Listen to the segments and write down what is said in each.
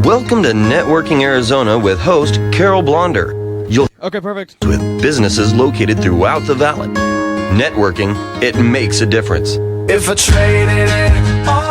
Welcome to Networking Arizona with host Carol Blonder. You'll Okay, perfect. with businesses located throughout the valley. Networking, it makes a difference. If I traded it all.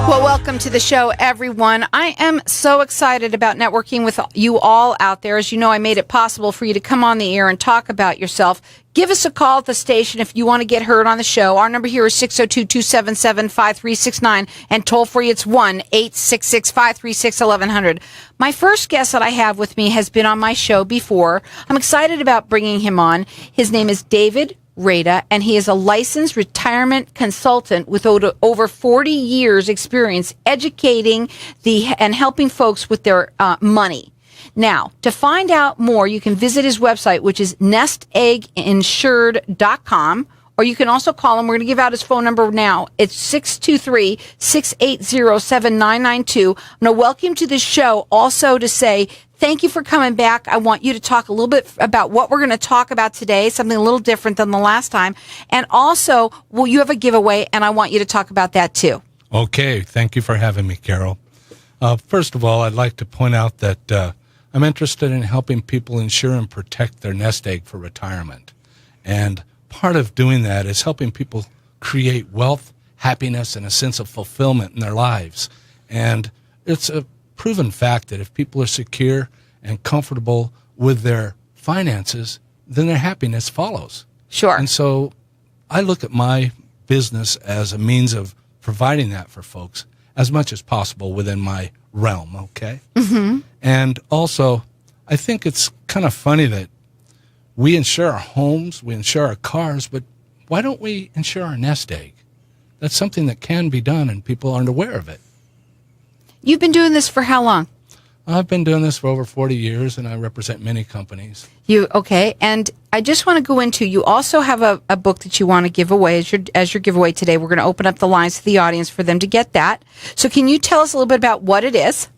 Well, welcome to the show, everyone. I am so excited about networking with you all out there. As you know, I made it possible for you to come on the air and talk about yourself. Give us a call at the station if you want to get heard on the show. Our number here is 602-277-5369, and toll free it's 1-866-536-1100. My first guest that I have with me has been on my show before. I'm excited about bringing him on. His name is David Rada, and he is a licensed retirement consultant with over 40 years experience educating and helping folks with their money. Now, to find out more, you can visit his website, which is nestegginsured.com, or you can also call him. We're going to give out his phone number now. It's 623-680-7992. I'm going to welcome to the show also to say thank you for coming back. I want you to talk a little bit about what we're going to talk about today, something a little different than the last time. And also, well, you have a giveaway, and I want you to talk about that too. Okay. Thank you for having me, Carol. First of all, I'd like to point out that I'm interested in helping people insure and protect their nest egg for retirement. And part of doing that is helping people create wealth, happiness, and a sense of fulfillment in their lives. And it's a proven fact that if people are secure and comfortable with their finances, then their happiness follows. Sure. And so I look at my business as a means of providing that for folks as much as possible within my realm, okay? Mm-hmm. And also, I think it's kind of funny that we insure our homes, we insure our cars, but why don't we insure our nest egg? That's something that can be done, and people aren't aware of it. You've been doing this for how long? I've been doing this for over 40 years, and I represent many companies. Okay, and I just want to go into, you also have a book that you want to give away as your giveaway today. We're going to open up the lines to the audience for them to get that. So can you tell us a little bit about what it is?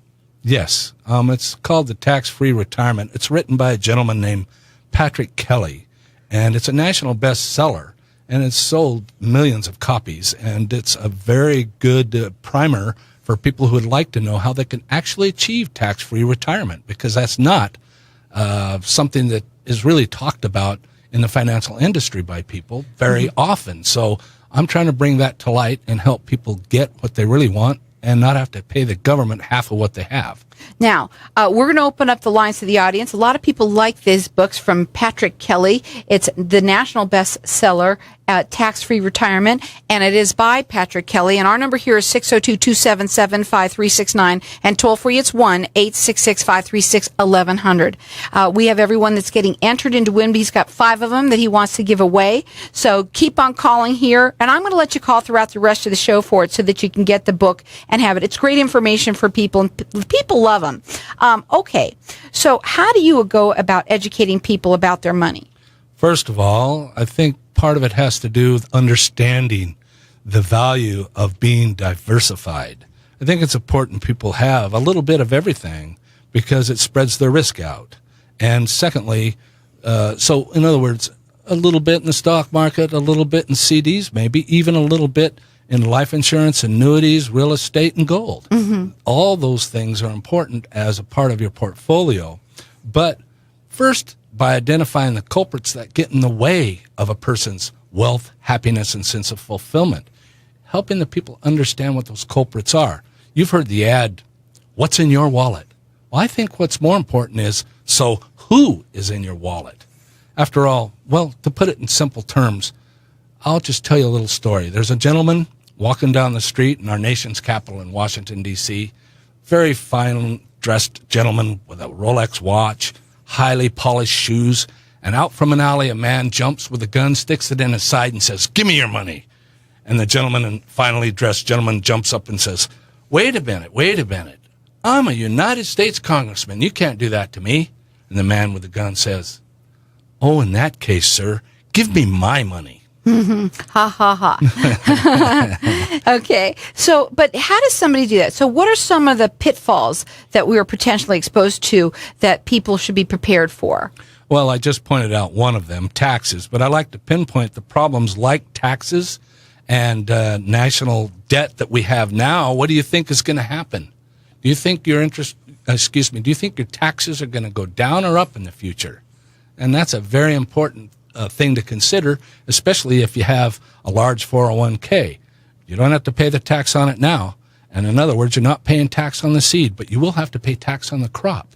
Yes, it's called The Tax-Free Retirement. It's written by a gentleman named Patrick Kelly, and it's a national bestseller, and it's sold millions of copies, and it's a very good primer for people who would like to know how they can actually achieve tax-free retirement, because that's not something that is really talked about in the financial industry by people very often. So I'm trying to bring that to light and help people get what they really want and not have to pay the government half of what they have. Now, we're going to open up the lines to the audience. A lot of people like these books from Patrick Kelly. It's the national bestseller, Tax-Free Retirement, and it is by Patrick Kelly. And our number here is 602-277-5369, and toll free it's 1-866-536-1100. We have everyone that's getting entered into win. He's got 5 of them that he wants to give away. So keep on calling here, and I'm going to let you call throughout the rest of the show for it so that you can get the book and have it. It's great information for people, and people love them. Okay, so how do you go about educating people about their money? First of all, I think part of it has to do with understanding the value of being diversified. I think it's important people have a little bit of everything because it spreads their risk out. And secondly, so in other words, a little bit in the stock market, a little bit in CDs, maybe even a little bit in life insurance, annuities, real estate, and gold. Mm-hmm. All those things are important as a part of your portfolio. But first, by identifying the culprits that get in the way of a person's wealth, happiness, and sense of fulfillment, helping the people understand what those culprits are. You've heard the ad, what's in your wallet? Well, I think what's more important is, so who is in your wallet? After all, well, to put it in simple terms, I'll just tell you a little story. There's a gentleman walking down the street in our nation's capital in Washington, D.C., very fine dressed gentleman with a Rolex watch, highly polished shoes, and out from an alley a man jumps with a gun, sticks it in his side, and says, "Give me your money." And the gentleman, and finely dressed gentleman, jumps up and says, wait a minute. I'm a United States congressman. You can't do that to me." And the man with the gun says, "Oh, in that case, sir, give me my money." Ha, ha, ha. Okay. So, but how does somebody do that? So what are some of the pitfalls that we are potentially exposed to that people should be prepared for? Well, I just pointed out one of them, taxes, but I like to pinpoint the problems like taxes and national debt that we have now. What do you think is going to happen? Do you think do you think your taxes are going to go down or up in the future? And that's a very important thing to consider, especially if you have a large 401k. You don't have to pay the tax on it now. And in other words, you're not paying tax on the seed, but you will have to pay tax on the crop.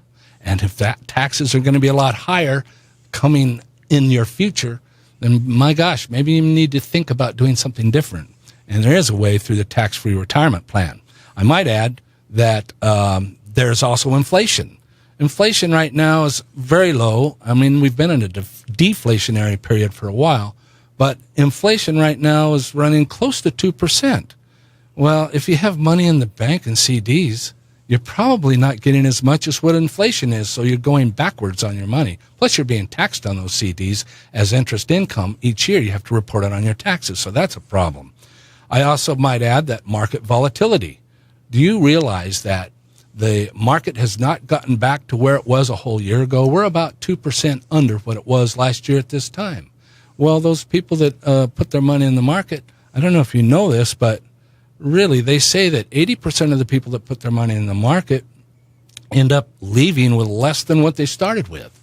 And if that taxes are going to be a lot higher coming in your future, then my gosh, maybe you need to think about doing something different. And there is a way through the tax-free retirement plan. I might add that there's also inflation. Inflation right now is very low. I mean, we've been in a deflationary period for a while, but inflation right now is running close to 2%. Well, if you have money in the bank and CDs, you're probably not getting as much as what inflation is, so you're going backwards on your money. Plus, you're being taxed on those CDs as interest income. Each year, you have to report it on your taxes, so that's a problem. I also might add that market volatility. Do you realize that the market has not gotten back to where it was a whole year ago? We're about 2% under what it was last year at this time. Well, those people that put their money in the market, I don't know if you know this, but really, they say that 80% of the people that put their money in the market end up leaving with less than what they started with.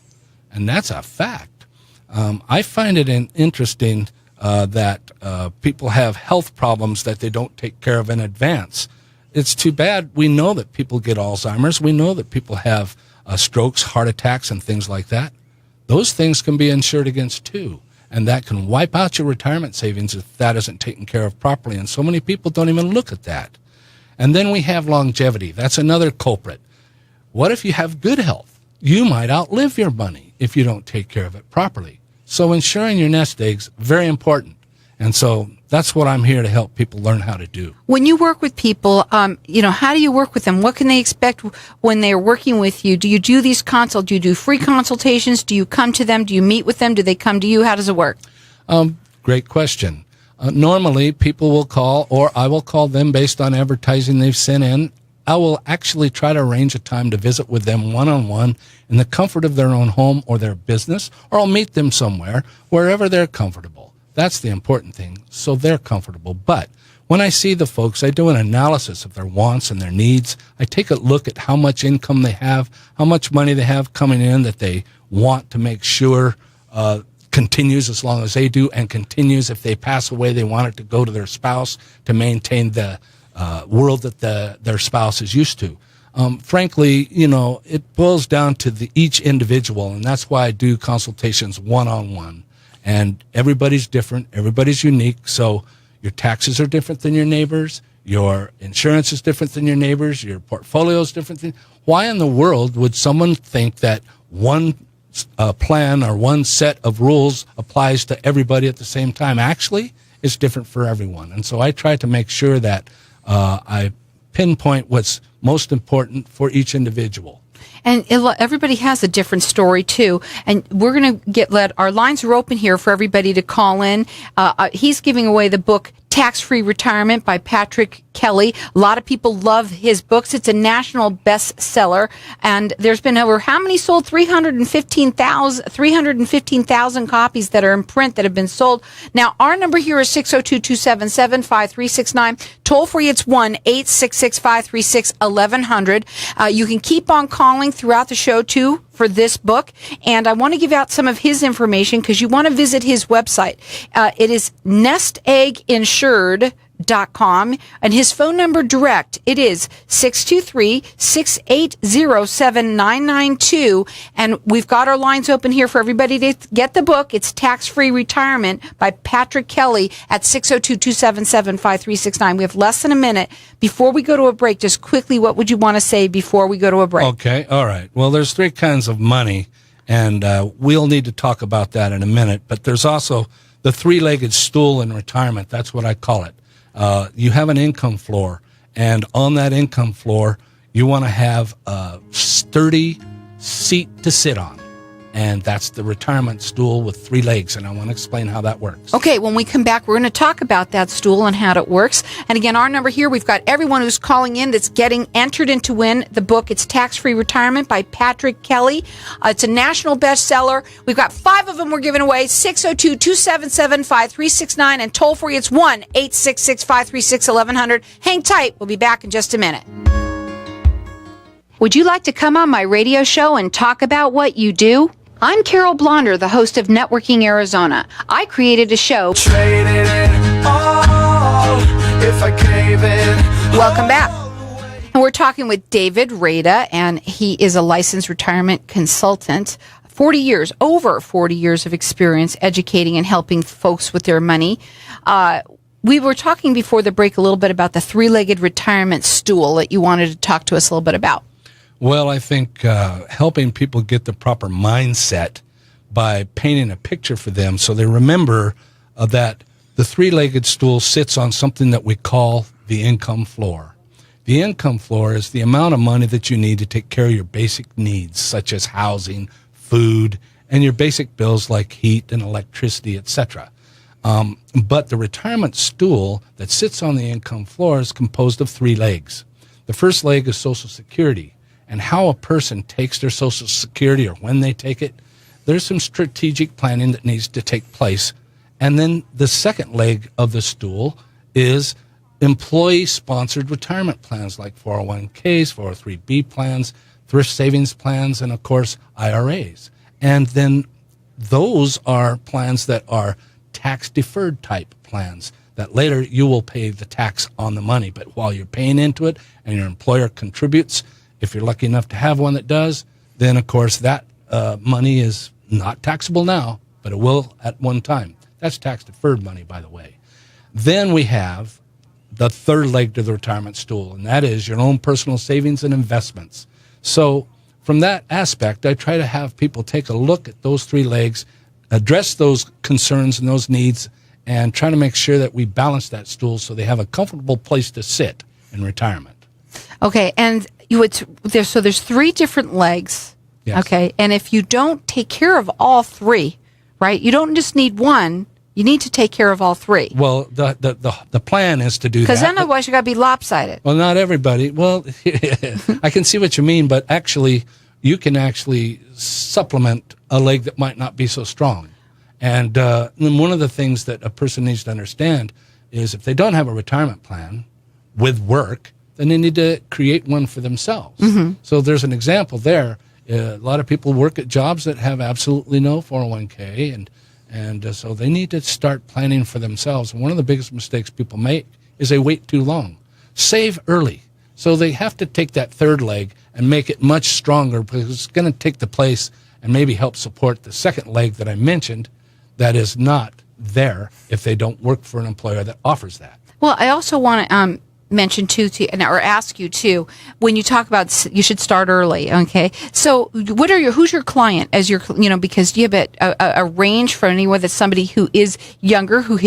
And that's a fact. I find it interesting that people have health problems that they don't take care of in advance. It's too bad. We know that people get Alzheimer's. We know that people have strokes, heart attacks, and things like that. Those things can be insured against too. And that can wipe out your retirement savings if that isn't taken care of properly. And so many people don't even look at that. And then we have longevity. That's another culprit. What if you have good health? You might outlive your money if you don't take care of it properly. So insuring your nest eggs, very important. And so that's what I'm here to help people learn how to do. When you work with people, how do you work with them? What can they expect when they're working with you? Do you do these consults? Do you do free consultations? Do you come to them? Do you meet with them? Do they come to you? How does it work? Great question. Normally, people will call, or I will call them based on advertising they've sent in. I will actually try to arrange a time to visit with them one-on-one in the comfort of their own home or their business, or I'll meet them somewhere, wherever they're comfortable. That's the important thing, so they're comfortable. But when I see the folks, I do an analysis of their wants and their needs. I take a look at how much income they have, how much money they have coming in that they want to make sure continues as long as they do, and continues if they pass away. They want it to go to their spouse to maintain the world that their spouse is used to. Frankly, it boils down to each individual, and that's why I do consultations one-on-one. And everybody's different. Everybody's unique. So your taxes are different than your neighbors. Your insurance is different than your neighbors. Your portfolio is different. Why in the world would someone think that one plan or one set of rules applies to everybody at the same time? Actually, it's different for everyone. And so I try to make sure that I pinpoint what's most important for each individual. And everybody has a different story, too. And we're going to our lines are open here for everybody to call in. He's giving away the book, Tax-Free Retirement by Patrick Kelly. A lot of people love his books. It's a national bestseller. And there's been over how many sold? 315,000 copies that are in print that have been sold. Now, our number here is 602-277-5369. Toll free, it's 1-866-536-1100. You can keep on calling throughout the show, too, for this book. And I want to give out some of his information because you want to visit his website. It is nestegginsured.com, and his phone number direct, it is 623-680-7992. And we've got our lines open here for everybody to get the book. It's Tax-Free Retirement by Patrick Kelly at 602-277-5369. We have less than a minute before we go to a break. Just quickly, what would you want to say before we go to a break? Okay, all right. Well, there's three kinds of money, and we'll need to talk about that in a minute. But there's also the three-legged stool in retirement. That's what I call it. You have an income floor, and on that income floor, you want to have a sturdy seat to sit on. And that's the retirement stool with three legs, and I want to explain how that works. Okay, when we come back, we're going to talk about that stool and how it works. And again, our number here, we've got everyone who's calling in that's getting entered in to win the book. It's Tax-Free Retirement by Patrick Kelly. It's a national bestseller. We've got 5 of them we're giving away, 602-277-5369, and toll free, it's 1-866-536-1100. Hang tight. We'll be back in just a minute. Would you like to come on my radio show and talk about what you do? I'm Carol Blonder, the host of Networking Arizona. I created a show. Traded it all if I cave in. Welcome back. And we're talking with David Rada, and he is a licensed retirement consultant. Over 40 years of experience educating and helping folks with their money. We were talking before the break a little bit about the three-legged retirement stool that you wanted to talk to us a little bit about. Well, I think helping people get the proper mindset by painting a picture for them so they remember that the three-legged stool sits on something that we call the income floor. The income floor is the amount of money that you need to take care of your basic needs, such as housing, food, and your basic bills like heat and electricity, etc. But the retirement stool that sits on the income floor is composed of three legs. The first leg is Social Security, and how a person takes their Social Security or when they take it. There's some strategic planning that needs to take place. And then the second leg of the stool is employee-sponsored retirement plans like 401ks, 403b plans, thrift savings plans, and, of course, IRAs. And then those are plans that are tax-deferred type plans that later you will pay the tax on the money. But while you're paying into it and your employer contributes, if you're lucky enough to have one that does, then, of course, that money is not taxable now, but it will at one time. That's tax-deferred money, by the way. Then we have the third leg to the retirement stool, and that is your own personal savings and investments. So from that aspect, I try to have people take a look at those three legs, address those concerns and those needs, and try to make sure that we balance that stool so they have a comfortable place to sit in retirement. Okay, and there's three different legs. Yes. Okay, and if you don't take care of all three, right? You don't just need one. You need to take care of all three. Well, the plan is to do that. Because otherwise you got to be lopsided. Well, not everybody. Well, I can see what you mean, but actually, you can actually supplement a leg that might not be so strong. And one of the things that a person needs to understand is if they don't have a retirement plan with work, then they need to create one for themselves. Mm-hmm. So there's an example there. A lot of people work at jobs that have absolutely no 401k, and so they need to start planning for themselves. And one of the biggest mistakes people make is they wait too long. Save early. So they have to take that third leg and make it much stronger because it's going to take the place and maybe help support the second leg that I mentioned that is not there if they don't work for an employer that offers that. Well, I also want to mention or ask you too, when you talk about you should start early. Okay, so who's your client as your because you have a range for anyone that's somebody who is younger who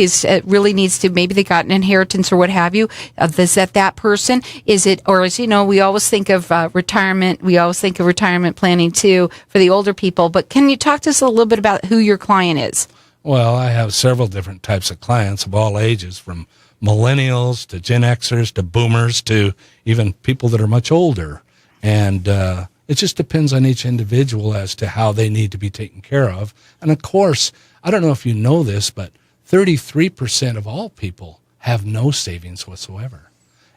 really needs to, maybe they got an inheritance or what have you. Is that person? Is it, or is we always think of retirement. We always think of retirement planning too for the older people. But can you talk to us a little bit about who your client is? Well, I have several different types of clients of all ages, from millennials to Gen Xers to boomers to even people that are much older. And it just depends on each individual as to how they need to be taken care of. And of course, I don't know if you know this, but 33% of all people have no savings whatsoever.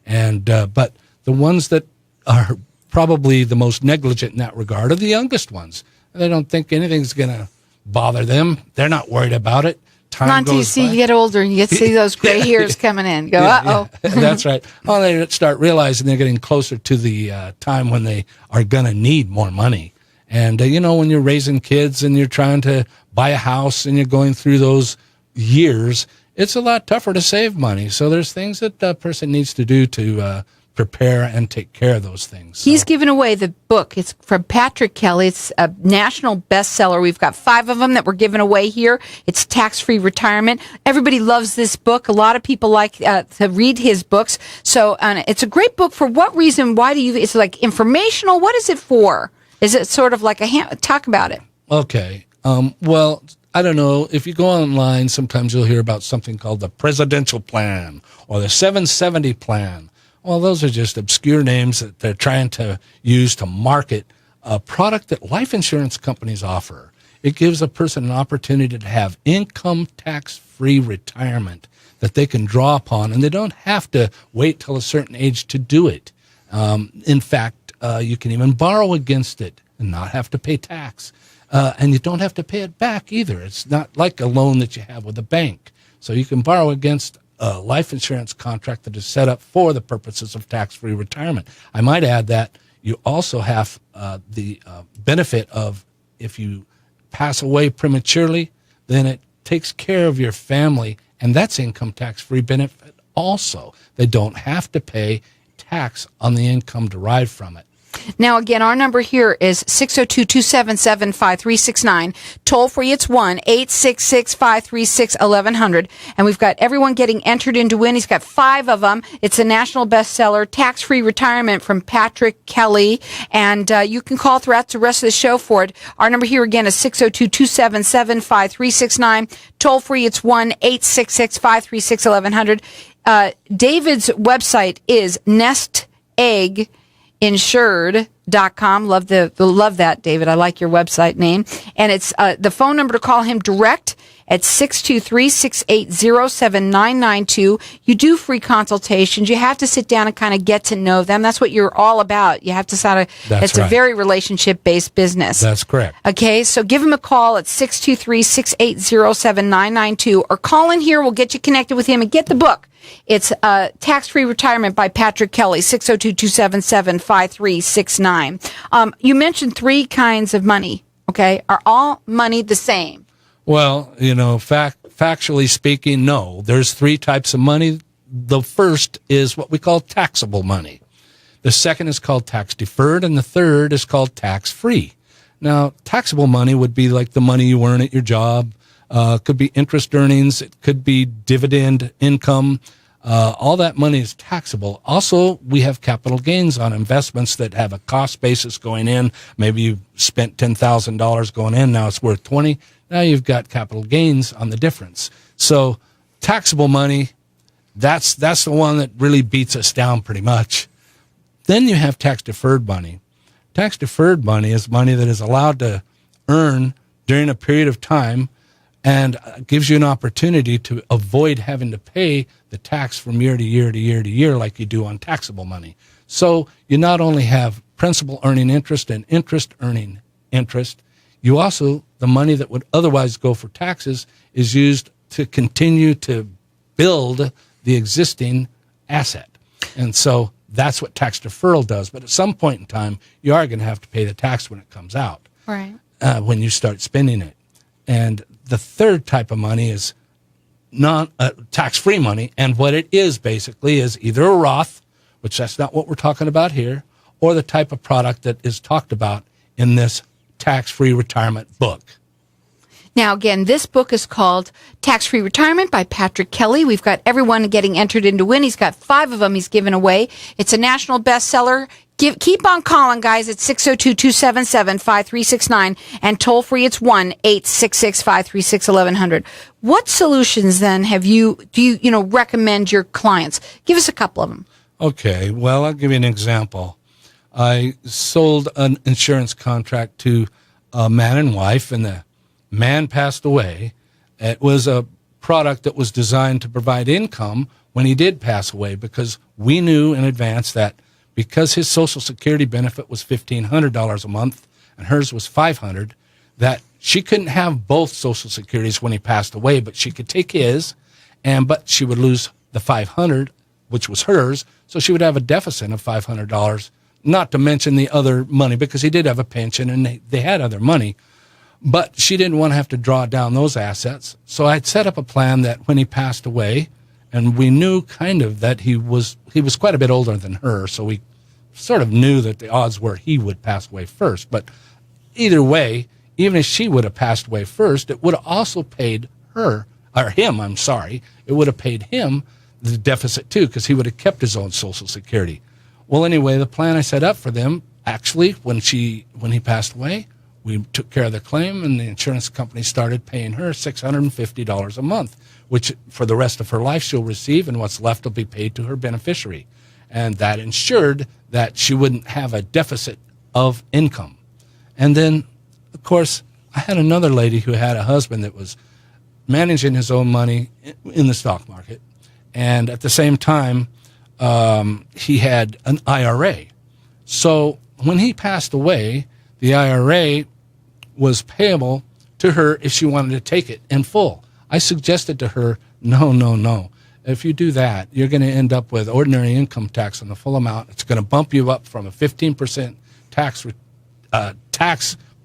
And but the ones that are probably the most negligent in that regard are the youngest ones. They don't think anything's going to bother them. They're not worried about it. Not until you get older and you get to see those gray hairs coming in. Go, uh-oh. Yeah. That's right. Well, they start realizing they're getting closer to the time when they are going to need more money. And, when you're raising kids and you're trying to buy a house and you're going through those years, it's a lot tougher to save money. So there's things that a person needs to do to prepare and take care of those things. He's given away the book. It's from Patrick Kelly. It's a national bestseller. We've got 5 of them that we're giving away here. It's Tax-Free Retirement. Everybody loves this book. A lot of people like to read his books. So it's a great book. For what reason? Why do you? It's like informational. What is it for? Is it sort of like talk about it? Okay. Well, I don't know. If you go online, sometimes you'll hear about something called the Presidential Plan or the 770 Plan. Well, those are just obscure names that they're trying to use to market a product that life insurance companies offer. It gives a person an opportunity to have income tax-free retirement that they can draw upon, and they don't have to wait till a certain age to do it. In fact, You can even borrow against it and not have to pay tax. And you don't have to pay it back either. It's not like a loan that you have with a bank. So you can borrow against a life insurance contract that is set up for the purposes of tax-free retirement. I might add that you also have the benefit of, if you pass away prematurely, then it takes care of your family, and that's income tax-free benefit also. They don't have to pay tax on the income derived from it. Now, again, our number here is 602-277-5369. Toll free, it's 1-866-536-1100. And we've got everyone getting entered into win. He's got 5 of them. It's a national bestseller, Tax-Free Retirement from Patrick Kelly. And you can call throughout the rest of the show for it. Our number here again is 602-277-5369. Toll free, it's 1-866-536-1100. David's website is nestegginsured.com. Love that, David. I like your website name. And it's the phone number to call him direct at 623-680-7992. You do free consultations. You have to sit down and kind of get to know them. That's what you're all about. You have to sort of, it's right. A very relationship-based business. That's correct. Okay, so give him a call at 623-680-7992 or call in here. We'll get you connected with him and get the book. It's Tax-Free Retirement by Patrick Kelly, 602-277-5369. You mentioned 3 kinds of money, okay? Are all money the same? Well, factually speaking, no. There's 3 types of money. The first is what we call taxable money. The second is called tax-deferred, and the third is called tax-free. Now, taxable money would be like the money you earn at your job. Could be interest earnings. It could be dividend income. All that money is taxable. Also, we have capital gains on investments that have a cost basis going in. Maybe you spent $10,000 going in. Now it's worth 20. Now you've got capital gains on the difference. So taxable money, that's the one that really beats us down pretty much. Then you have tax-deferred money. Tax-deferred money is money that is allowed to earn during a period of time and gives you an opportunity to avoid having to pay the tax from year to year to year to year like you do on taxable money. So you not only have principal earning interest and interest earning interest, you also, the money that would otherwise go for taxes is used to continue to build the existing asset. And so that's what tax deferral does. But at some point in time, you are going to have to pay the tax when it comes out, right? When you start spending it. And the third type of money is tax-free money, and what it is basically is either a Roth, which that's not what we're talking about here, or the type of product that is talked about in this tax-free retirement book. Now, again, this book is called Tax-Free Retirement by Patrick Kelly. We've got everyone getting entered into win. He's got 5 of them he's given away. It's a national bestseller. Keep on calling, guys. It's 602-277-5369 and toll free. It's 1-866-536-1100. What solutions then do you recommend your clients? Give us a couple of them. Okay. Well, I'll give you an example. I sold an insurance contract to a man and wife, and the man passed away. It was a product that was designed to provide income when he did pass away, because we knew in advance that because his Social Security benefit was $1,500 a month and hers was $500, that she couldn't have both Social Securities when he passed away, but she could take his, but she would lose the $500, which was hers, so she would have a deficit of $500, not to mention the other money, because he did have a pension and they had other money, but she didn't want to have to draw down those assets. So I'd set up a plan that when he passed away, and we knew kind of that he was quite a bit older than her, so we sort of knew that the odds were he would pass away first. But either way, even if she would have passed away first, it would have also paid him, it would have paid him the deficit too, because he would have kept his own Social Security. Well, anyway, the plan I set up for them, actually, when he passed away, we took care of the claim, and the insurance company started paying her $650 a month, which for the rest of her life she'll receive, and what's left will be paid to her beneficiary. And that ensured that she wouldn't have a deficit of income. And then, of course, I had another lady who had a husband that was managing his own money in the stock market, and at the same time, he had an IRA. So when he passed away, the IRA was payable to her if she wanted to take it in full. I suggested to her, no. If you do that, you're going to end up with ordinary income tax on the full amount. It's going to bump you up from a 15% tax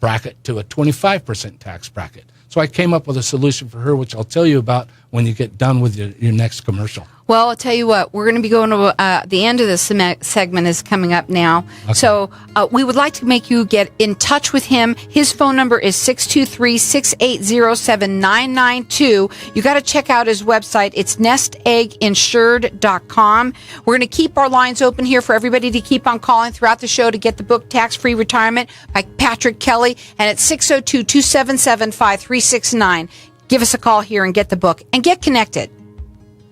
bracket to a 25% tax bracket. So I came up with a solution for her, which I'll tell you about when you get done with your next commercial. Well, I'll tell you what, we're going to be going to the end of this segment is coming up now. Okay. So we would like to make you get in touch with him. His phone number is 623-680-7992. You got to check out his website. It's nestegginsured.com. We're going to keep our lines open here for everybody to keep on calling throughout the show to get the book Tax-Free Retirement by Patrick Kelly. And it's 602-277-5369. Give us a call here and get the book and get connected.